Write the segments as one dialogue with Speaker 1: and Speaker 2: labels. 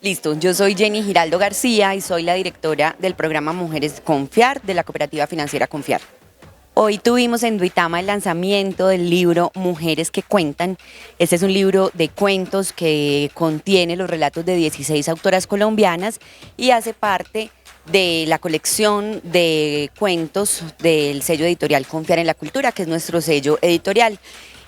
Speaker 1: Listo, yo soy Jenny Giraldo García y soy la directora del programa Mujeres Confiar de la cooperativa financiera Confiar. Hoy tuvimos en Duitama el lanzamiento del libro Mujeres que Cuentan. Este es un libro de cuentos que contiene los relatos de 16 autoras colombianas y hace parte de la colección de cuentos del sello editorial Confiar en la Cultura, que es nuestro sello editorial.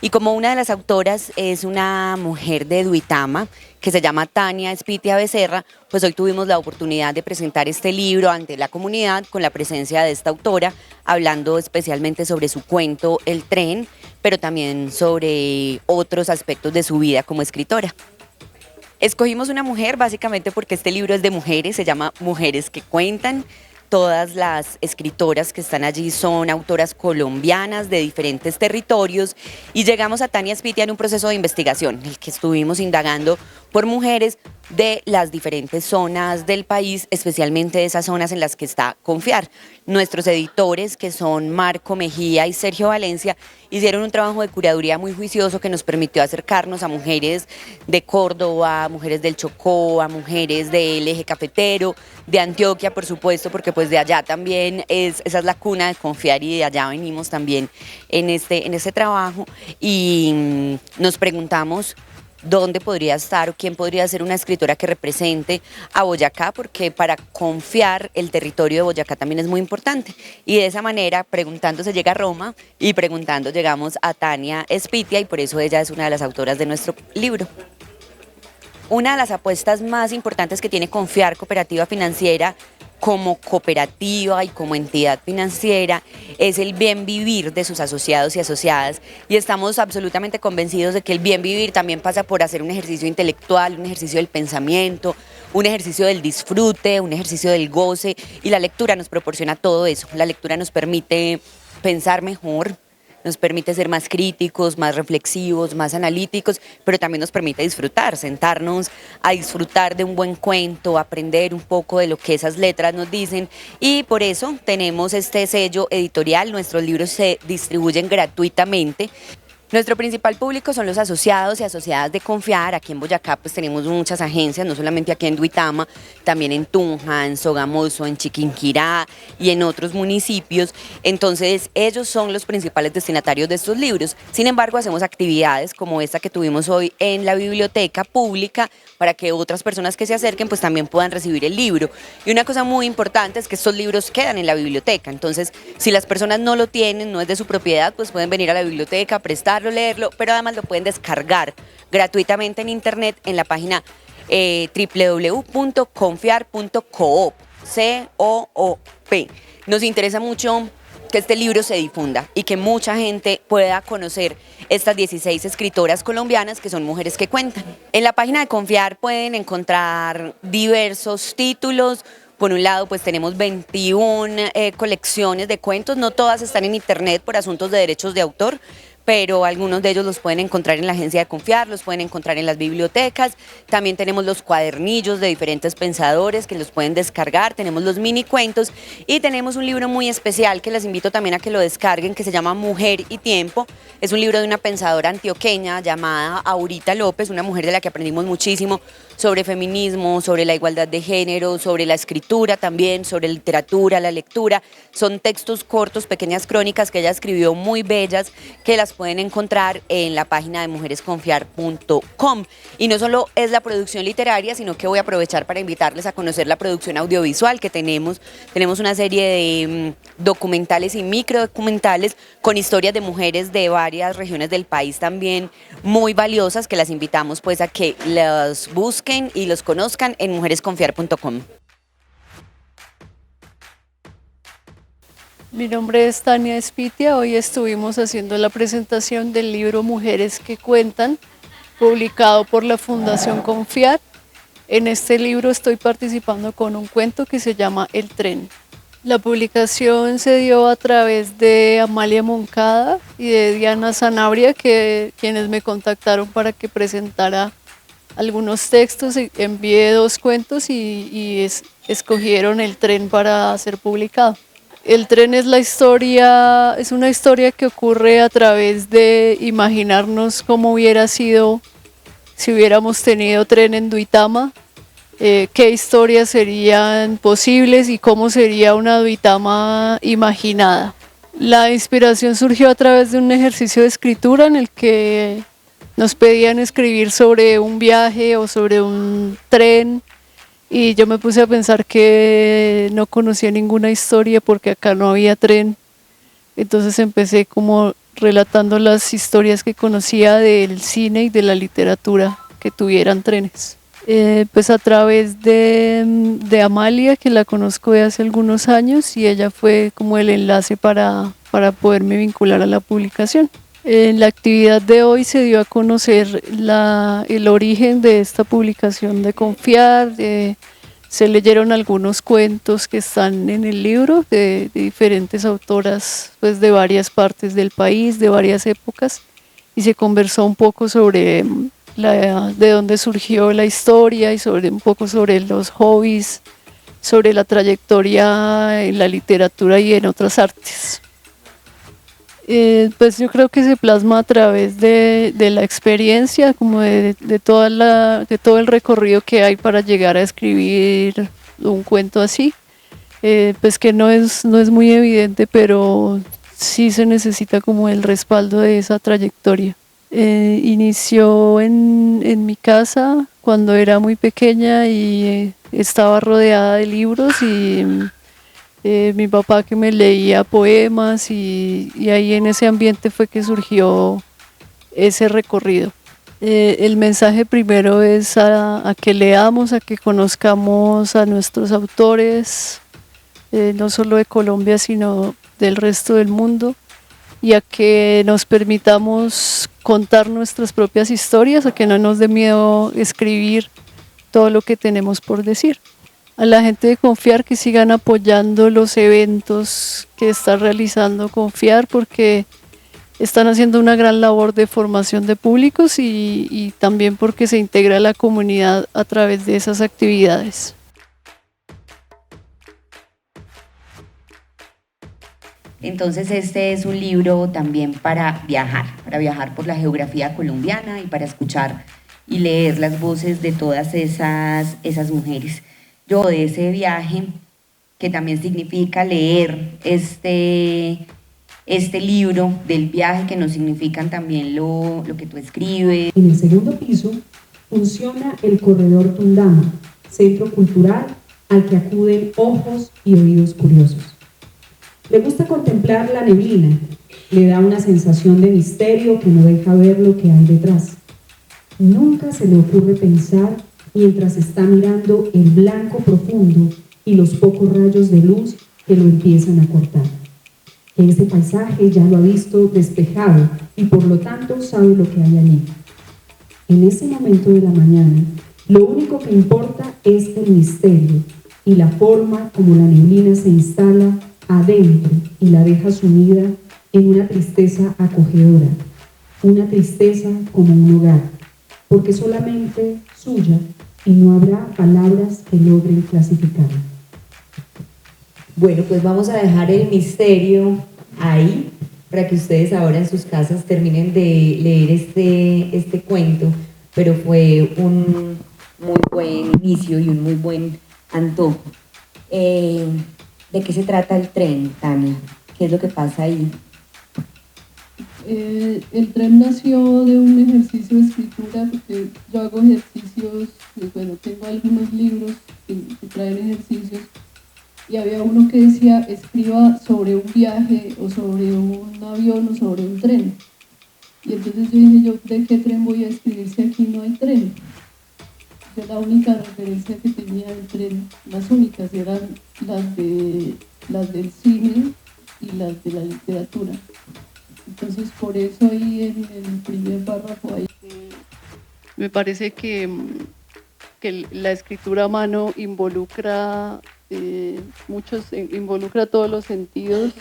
Speaker 1: Y como una de las autoras es una mujer de Duitama, que se llama Tania Espitia Becerra, pues hoy tuvimos la oportunidad de presentar este libro ante la comunidad con la presencia de esta autora, hablando especialmente sobre su cuento El Tren, pero también sobre otros aspectos de su vida como escritora. Escogimos una mujer básicamente porque este libro es de mujeres, se llama Mujeres que Cuentan. Todas las escritoras que están allí son autoras colombianas de diferentes territorios y llegamos a Tania Espitia en un proceso de investigación en el que estuvimos indagando por mujeres de las diferentes zonas del país, especialmente de esas zonas en las que está Confiar. Nuestros editores, que son Marco Mejía y Sergio Valencia, hicieron un trabajo de curaduría muy juicioso que nos permitió acercarnos a mujeres de Córdoba, a mujeres del Chocó, a mujeres del eje cafetero, de Antioquia, por supuesto, porque pues de allá también esa es la cuna de Confiar y de allá venimos también en este trabajo y nos preguntamos dónde podría estar o quién podría ser una escritora que represente a Boyacá, porque para Confiar el territorio de Boyacá también es muy importante. Y de esa manera, preguntando se llega a Roma y preguntando llegamos a Tania Espitia y por eso ella es una de las autoras de nuestro libro. Una de las apuestas más importantes que tiene Confiar Cooperativa Financiera como cooperativa y como entidad financiera es el bien vivir de sus asociados y asociadas y estamos absolutamente convencidos de que el bien vivir también pasa por hacer un ejercicio intelectual, un ejercicio del pensamiento, un ejercicio del disfrute, un ejercicio del goce y la lectura nos proporciona todo eso. La lectura nos permite pensar mejor, nos permite ser más críticos, más reflexivos, más analíticos, pero también nos permite disfrutar, sentarnos a disfrutar de un buen cuento, aprender un poco de lo que esas letras nos dicen y por eso tenemos este sello editorial, nuestros libros se distribuyen gratuitamente. Nuestro principal público son los asociados y asociadas de Confiar. Aquí en Boyacá pues tenemos muchas agencias, no solamente aquí en Duitama, también en Tunja, en Sogamoso, en Chiquinquirá y en otros municipios. Entonces ellos son los principales destinatarios de estos libros. Sin embargo, hacemos actividades como esta que tuvimos hoy en la biblioteca pública para que otras personas que se acerquen pues también puedan recibir el libro. Y una cosa muy importante es que estos libros quedan en la biblioteca. Entonces, si las personas no lo tienen, no es de su propiedad, pues pueden venir a la biblioteca, prestarlo, leerlo, pero además lo pueden descargar gratuitamente en internet en la página www.confiar.coop, C-O-O-P. Nos interesa mucho que este libro se difunda y que mucha gente pueda conocer estas 16 escritoras colombianas que son mujeres que cuentan. En la página de Confiar pueden encontrar diversos títulos. Por un lado, pues tenemos 21 colecciones de cuentos, no todas están en internet por asuntos de derechos de autor, pero algunos de ellos los pueden encontrar en la agencia de Confiar, los pueden encontrar en las bibliotecas, también tenemos los cuadernillos de diferentes pensadores que los pueden descargar, tenemos los mini cuentos y tenemos un libro muy especial que les invito también a que lo descarguen que se llama Mujer y Tiempo, es un libro de una pensadora antioqueña llamada Aurita López, una mujer de la que aprendimos muchísimo sobre feminismo, sobre la igualdad de género, sobre la escritura también, sobre literatura, la lectura, son textos cortos, pequeñas crónicas que ella escribió muy bellas que las pueden encontrar en la página de mujeresconfiar.com. Y no solo es la producción literaria, sino que voy a aprovechar para invitarles a conocer la producción audiovisual que tenemos. Tenemos una serie de documentales y microdocumentales con historias de mujeres de varias regiones del país también muy valiosas que las invitamos pues a que los busquen y los conozcan en mujeresconfiar.com.
Speaker 2: Mi nombre es Tania Espitia, hoy estuvimos haciendo la presentación del libro Mujeres que Cuentan, publicado por la Fundación Confiar. En este libro estoy participando con un cuento que se llama El Tren. La publicación se dio a través de Amalia Moncada y de Diana Sanabria, quienes me contactaron para que presentara algunos textos, envié 2 cuentos y escogieron El Tren para ser publicado. El tren es una historia que ocurre a través de imaginarnos cómo hubiera sido si hubiéramos tenido tren en Duitama, qué historias serían posibles y cómo sería una Duitama imaginada. La inspiración surgió a través de un ejercicio de escritura en el que nos pedían escribir sobre un viaje o sobre un tren, y yo me puse a pensar que no conocía ninguna historia porque acá no había tren. Entonces empecé como relatando las historias que conocía del cine y de la literatura que tuvieran trenes. Pues a través de Amalia, que la conozco de hace algunos años, y ella fue como el enlace para poderme vincular a la publicación. En la actividad de hoy se dio a conocer el origen de esta publicación de Confiar. Se leyeron algunos cuentos que están en el libro de diferentes autoras, pues de varias partes del país, de varias épocas, y se conversó un poco sobre de dónde surgió la historia y un poco sobre los hobbies, sobre la trayectoria en la literatura y en otras artes. Pues yo creo que se plasma a través de la experiencia, como de todo el recorrido que hay para llegar a escribir un cuento así. Pues que no es muy evidente, pero sí se necesita como el respaldo de esa trayectoria. Inició en mi casa cuando era muy pequeña y estaba rodeada de libros, y mi papá que me leía poemas, y ahí en ese ambiente fue que surgió ese recorrido. El mensaje primero es a que leamos, a que conozcamos a nuestros autores, no solo de Colombia sino del resto del mundo, y a que nos permitamos contar nuestras propias historias, a que no nos dé miedo escribir todo lo que tenemos por decir. A la gente de Confiar que sigan apoyando los eventos que está realizando Confiar, porque están haciendo una gran labor de formación de públicos y también porque se integra a la comunidad a través de esas actividades.
Speaker 1: Entonces este es un libro también para viajar por la geografía colombiana y para escuchar y leer las voces de todas esas mujeres. Yo de ese viaje, que también significa leer este libro del viaje, que nos significan también lo que tú escribes.
Speaker 3: En el segundo piso funciona el Corredor Tundama, centro cultural al que acuden ojos y oídos curiosos. Le gusta contemplar la neblina, le da una sensación de misterio que no deja ver lo que hay detrás. Nunca se le ocurre pensar mientras está mirando el blanco profundo y los pocos rayos de luz que lo empiezan a cortar. Este paisaje ya lo ha visto despejado y por lo tanto sabe lo que hay allí. En ese momento de la mañana, lo único que importa es el misterio y la forma como la neblina se instala adentro y la deja sumida en una tristeza acogedora, una tristeza como un hogar, porque solamente suya, y no habrá palabras que logren clasificarla.
Speaker 1: Bueno, pues vamos a dejar el misterio ahí para que ustedes ahora en sus casas terminen de leer este cuento, pero fue un muy buen inicio y un muy buen antojo. ¿De qué se trata el tren, Tania? ¿Qué es lo que pasa ahí?
Speaker 2: El tren nació de un ejercicio de escritura, porque yo hago ejercicios, bueno, tengo algunos libros que traen ejercicios, y había uno que decía, escriba sobre un viaje o sobre un avión o sobre un tren. Y entonces yo dije, ¿de qué tren voy a escribir si aquí no hay tren? Yo la única referencia que tenía del tren, las únicas, eran las del cine y las de la literatura. Entonces por eso ahí en el primer párrafo ahí, me parece que la escritura a mano involucra involucra todos los sentidos,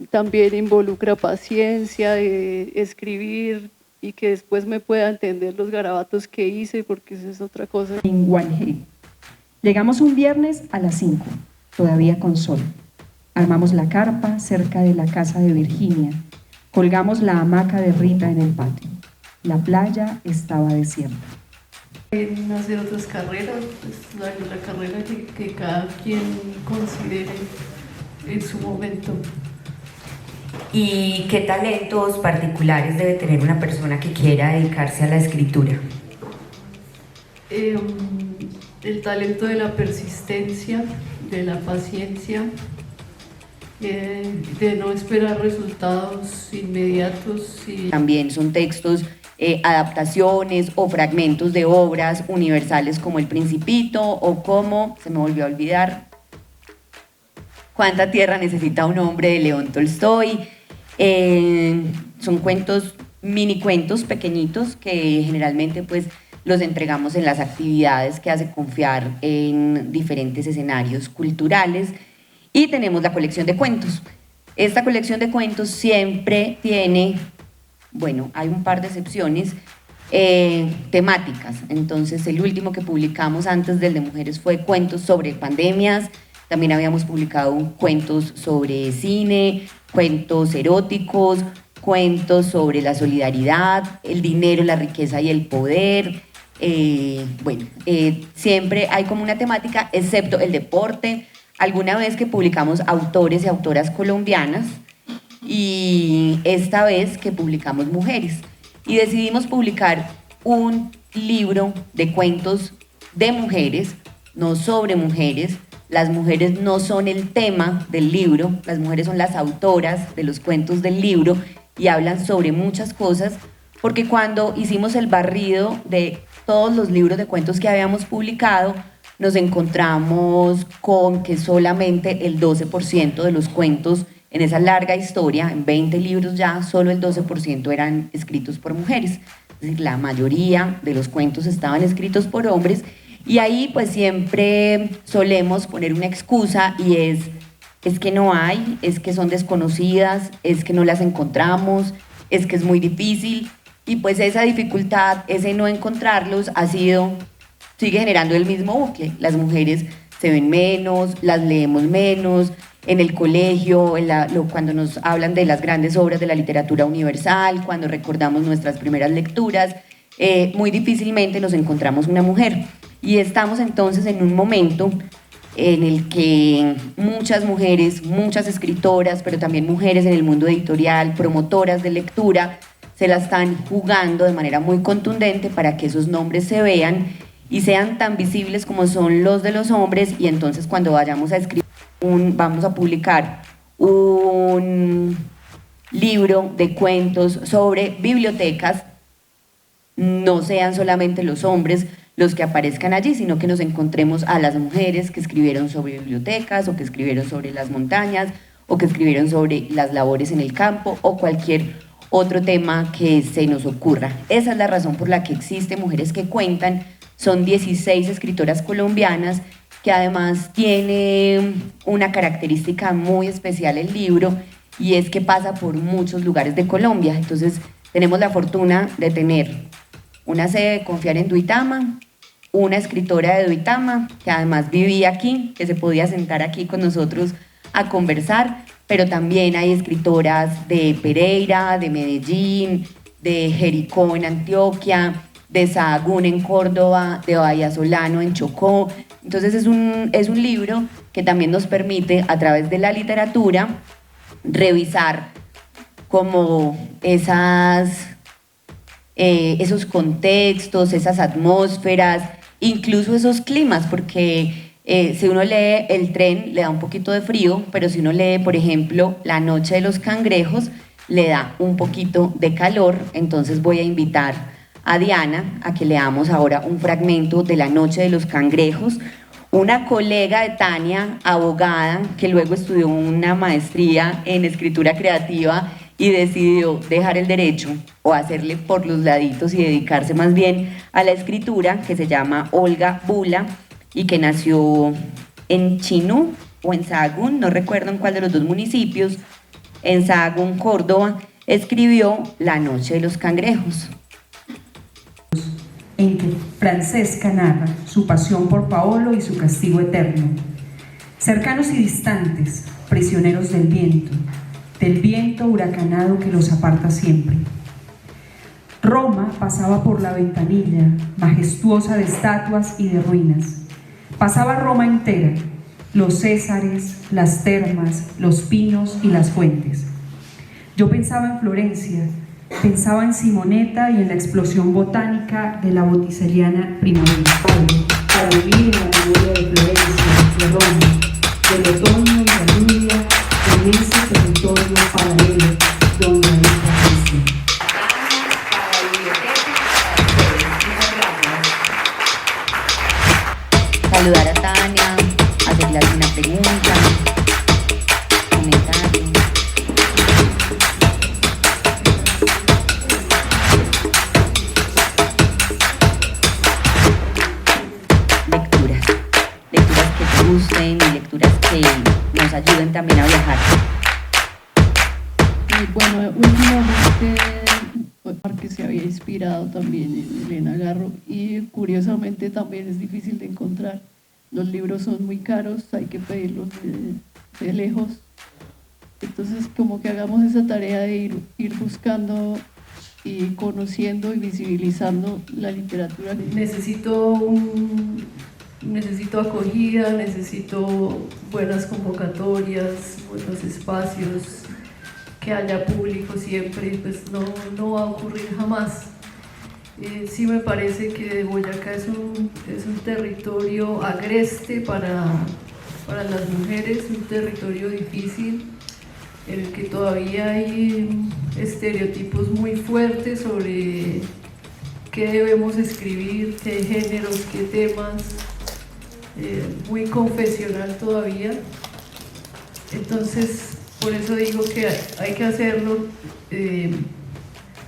Speaker 2: también involucra paciencia de escribir y que después me pueda entender los garabatos que hice, porque esa es otra cosa.
Speaker 4: En Guanjé. Llegamos un viernes a las 5, todavía con sol. Armamos la carpa cerca de la casa de Virginia. Colgamos la hamaca de Rita en el patio. La playa estaba desierta.
Speaker 2: En hacer otras carreras, pues la carrera que cada quien considere en su momento.
Speaker 1: ¿Y qué talentos particulares debe tener una persona que quiera dedicarse a la escritura?
Speaker 2: El talento de la persistencia, de la paciencia, de no esperar resultados inmediatos.
Speaker 1: También son textos, adaptaciones o fragmentos de obras universales como El Principito o como, se me volvió a olvidar, ¿Cuánta tierra necesita un hombre?, de León Tolstoy. Son cuentos, mini cuentos pequeñitos que generalmente pues los entregamos en las actividades que hace Confiar en diferentes escenarios culturales. Y tenemos la colección de cuentos. Esta colección de cuentos siempre tiene, bueno, hay un par de excepciones, temáticas. Entonces el último que publicamos antes del de mujeres fue cuentos sobre pandemias. También habíamos publicado cuentos sobre cine, cuentos eróticos, cuentos sobre la solidaridad, el dinero, la riqueza y el poder. Siempre hay como una temática, excepto el deporte. Alguna vez que publicamos autores y autoras colombianas y esta vez que publicamos mujeres. Y decidimos publicar un libro de cuentos de mujeres, no sobre mujeres. Las mujeres no son el tema del libro, las mujeres son las autoras de los cuentos del libro y hablan sobre muchas cosas, porque cuando hicimos el barrido de todos los libros de cuentos que habíamos publicado, nos encontramos con que solamente el 12% de los cuentos en esa larga historia, en 20 libros ya, solo el 12% eran escritos por mujeres. Es decir, la mayoría de los cuentos estaban escritos por hombres. Y ahí pues siempre solemos poner una excusa y es que no hay, es que son desconocidas, es que no las encontramos, es que es muy difícil. Y pues esa dificultad, ese no encontrarlos sigue generando el mismo bucle. Las mujeres se ven menos, las leemos menos, en el colegio, cuando nos hablan de las grandes obras de la literatura universal, cuando recordamos nuestras primeras lecturas, muy difícilmente nos encontramos una mujer. Y estamos entonces en un momento en el que muchas mujeres, muchas escritoras, pero también mujeres en el mundo editorial, promotoras de lectura, se la están jugando de manera muy contundente para que esos nombres se vean y sean tan visibles como son los de los hombres. Y entonces cuando vayamos a escribir, vamos a publicar un libro de cuentos sobre bibliotecas, no sean solamente los hombres los que aparezcan allí, sino que nos encontremos a las mujeres que escribieron sobre bibliotecas o que escribieron sobre las montañas o que escribieron sobre las labores en el campo o cualquier otro tema que se nos ocurra. Esa es la razón por la que existe Mujeres que Cuentan. Son 16 escritoras colombianas, que además tiene una característica muy especial el libro, y es que pasa por muchos lugares de Colombia. Entonces tenemos la fortuna de tener una sede de Confiar en Duitama, una escritora de Duitama que además vivía aquí, que se podía sentar aquí con nosotros a conversar, pero también hay escritoras de Pereira, de Medellín, de Jericó en Antioquia, de Sahagún en Córdoba, de Vallasolano en Chocó. Entonces es un libro que también nos permite, a través de la literatura, revisar como esos contextos, esas atmósferas, incluso esos climas, porque si uno lee El tren le da un poquito de frío, pero si uno lee, por ejemplo, La noche de los cangrejos, le da un poquito de calor. Entonces voy a invitar a Diana a que leamos ahora un fragmento de La noche de los cangrejos. Una colega de Tania, abogada, que luego estudió una maestría en escritura creativa y decidió dejar el derecho o hacerle por los laditos y dedicarse más bien a la escritura, que se llama Olga Bula y que nació en Chinú o en Sahagún, no recuerdo en cuál de los dos municipios, en Sahagún, Córdoba, escribió La noche de los cangrejos.
Speaker 3: En que Francesca narra su pasión por Paolo y su castigo eterno. Cercanos y distantes, prisioneros del viento huracanado que los aparta siempre.
Speaker 4: Roma pasaba por la ventanilla, majestuosa de estatuas y de ruinas. Pasaba Roma entera, los Césares, las termas, los pinos y las fuentes. Yo pensaba en Florencia, pensaba en Simonetta y en la explosión botánica de la botticelliana primavera. Para vivir en la memoria de Florencia, de Roma, del otoño y la lluvia, en ese territorio paralelo donde hay Florencia.
Speaker 1: Saludar a Tania, hacerle alguna pregunta, comentario. Lecturas que te gusten y lecturas que nos ayuden también a viajar.
Speaker 2: Bueno, últimamente Márquez se había inspirado también en Elena Garro y curiosamente también es difícil de encontrar. Los libros son muy caros, hay que pedirlos de lejos. Entonces, como que hagamos esa tarea de ir buscando y conociendo y visibilizando la literatura. Necesito acogida, necesito buenas convocatorias, buenos espacios, que haya público siempre, y pues no va a ocurrir jamás. Sí me parece que Boyacá es un territorio agreste para las mujeres, un territorio difícil, en el que todavía hay estereotipos muy fuertes sobre qué debemos escribir, qué géneros, qué temas, muy confesional todavía. Entonces, por eso digo que hay que hacerlo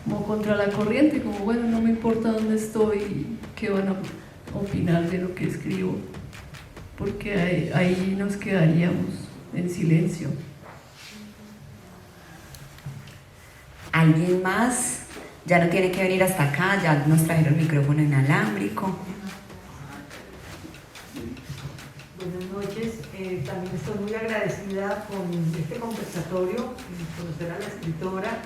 Speaker 2: como contra la corriente, como bueno, no me importa dónde estoy, qué van a opinar de lo que escribo, porque ahí nos quedaríamos en silencio.
Speaker 1: ¿Alguien más? Ya no tiene que venir hasta acá, ya nos trajeron el micrófono inalámbrico.
Speaker 5: Buenas noches, también estoy muy agradecida con este conversatorio, conocer a la escritora.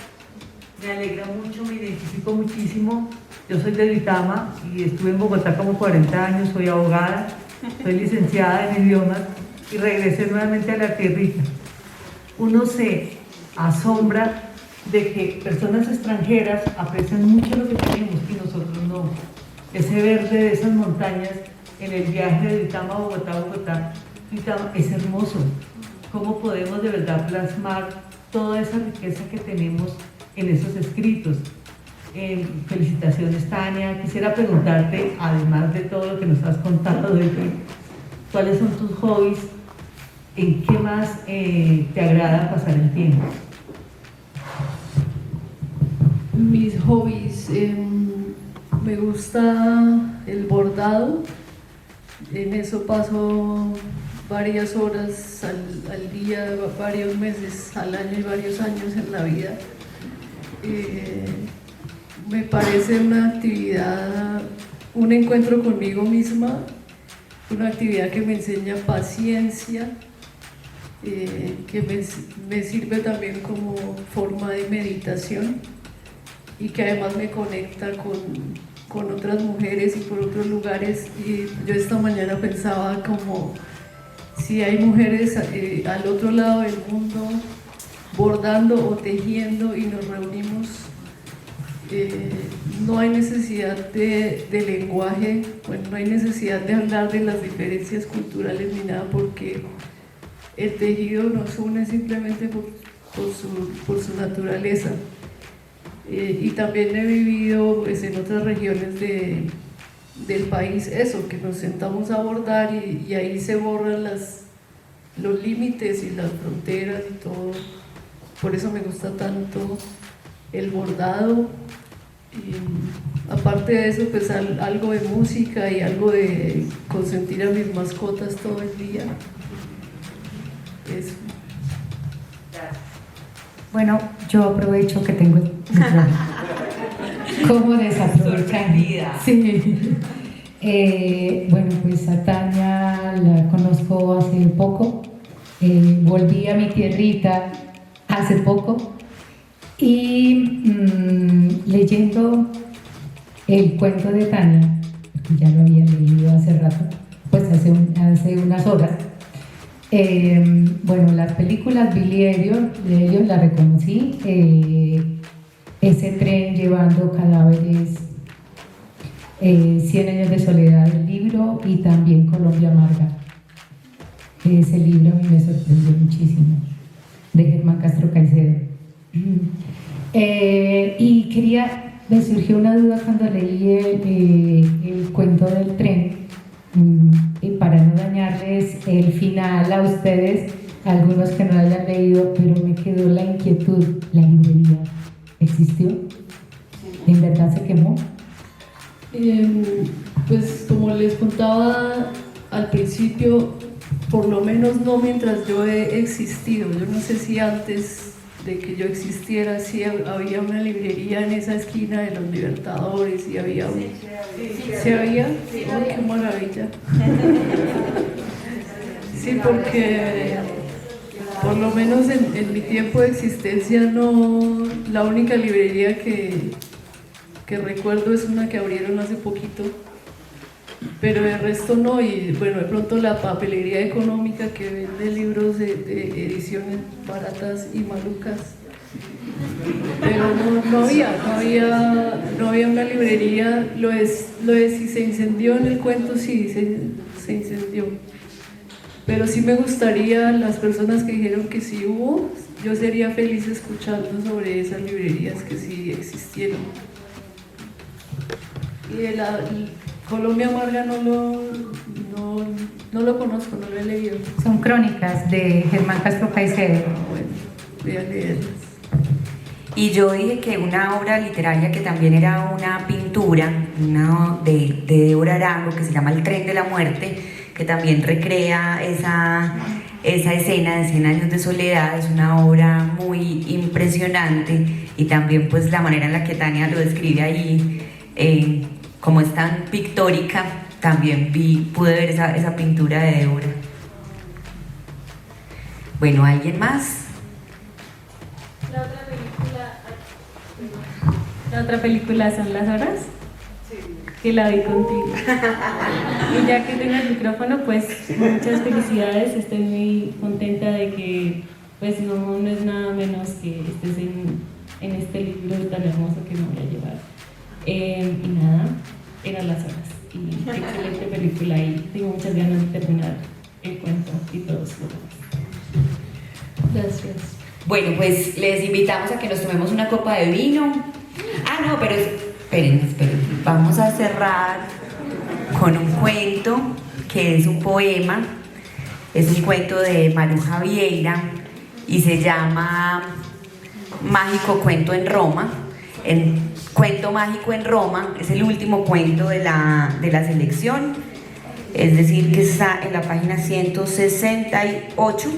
Speaker 5: Me alegra mucho, me identifico muchísimo. Yo soy de Duitama y estuve en Bogotá como 40 años, soy abogada, soy licenciada en idiomas y regresé nuevamente a la tierrita. Uno se asombra de que personas extranjeras aprecian mucho lo que tenemos y nosotros no. Ese verde de esas montañas en el viaje de Duitama a Bogotá, Duitama es hermoso. ¿Cómo podemos de verdad plasmar toda esa riqueza que tenemos en esos escritos? Felicitaciones, Tania. Quisiera preguntarte, además de todo lo que nos has contado de ti, ¿cuáles son tus hobbies? ¿En qué más te agrada pasar el tiempo?
Speaker 2: Mis hobbies, me gusta el bordado, en eso paso varias horas al día, varios meses al año y varios años en la vida. Me parece una actividad, un encuentro conmigo misma, una actividad que me enseña paciencia, que me sirve también como forma de meditación y que además me conecta con otras mujeres y por otros lugares. Y yo esta mañana pensaba como si hay mujeres al otro lado del mundo bordando o tejiendo y nos reunimos, no hay necesidad de lenguaje, bueno, no hay necesidad de hablar de las diferencias culturales ni nada, porque el tejido nos une simplemente por su naturaleza. Y también he vivido pues, en otras regiones del país eso, que nos sentamos a bordar y ahí se borran los límites y las fronteras y todo. Por eso me gusta tanto el bordado. Y aparte de eso, pues algo de música y algo de consentir a mis mascotas todo el día. Eso.
Speaker 6: Bueno, yo aprovecho que tengo el micrófono. ¿Cómo desaprovechar? Sí. Bueno, pues a Tania la conozco hace poco. Volví a mi tierrita hace poco y leyendo el cuento de Tania, ya lo había leído hace rato, pues hace unas horas. Bueno, las películas Billy Elliot la reconocí, ese tren llevando cadáveres, 100 años de soledad, el libro, y también Colombia Amarga. Ese libro a mí me sorprendió muchísimo, de Germán Castro Caicedo. Y me surgió una duda cuando leí el cuento del tren, y para no dañarles el final a ustedes, algunos que no lo hayan leído, pero me quedó la inquietud. ¿La librería existió? ¿En verdad se quemó?
Speaker 2: Pues como les contaba al principio, por lo menos no mientras yo he existido. Yo no sé si antes de que yo existiera sí había una librería en esa esquina de los Libertadores y había un... ¿Sí había? Oh, qué maravilla. Sí, porque por lo menos en mi tiempo de existencia no, la única librería que recuerdo es una que abrieron hace poquito, pero el resto no. Y bueno, de pronto la papelería económica que vende libros de ediciones baratas y malucas, pero no había una librería. Lo de si se incendió en el cuento, sí, se incendió, pero sí me gustaría, las personas que dijeron que sí hubo, yo sería feliz escuchando sobre esas librerías que sí existieron. Y de la Colombia Amarga no lo conozco, no lo he leído.
Speaker 6: Son crónicas de Germán Castro Caicedo.
Speaker 2: Bueno, voy a leerlas.
Speaker 1: Y yo dije que una obra literaria que también era una pintura, una de Débora Arango, que se llama El tren de la muerte, que también recrea esa escena de 100 años de soledad, es una obra muy impresionante, y también pues la manera en la que Tania lo describe ahí, como es tan pictórica, también pude ver esa pintura de Débora. Bueno, ¿alguien más?
Speaker 7: La otra película son Las Horas, que la vi contigo. Y ya que tengo el micrófono, pues muchas felicidades, estoy muy contenta de que pues no es nada menos que estés en este libro tan hermoso que me voy a llevar. Y nada, eran Las Horas, y excelente película, y tengo muchas ganas de terminar el cuento y todo eso.
Speaker 2: Gracias.
Speaker 1: Bueno, pues les invitamos a que nos tomemos una copa de vino. Ah, no, pero esperen. Vamos a cerrar con un cuento que es un poema. Es un cuento de Maruja Vieira y se llama Mágico Cuento en Roma. El cuento mágico en Roma es el último cuento de la selección, es decir, que está en la página 168.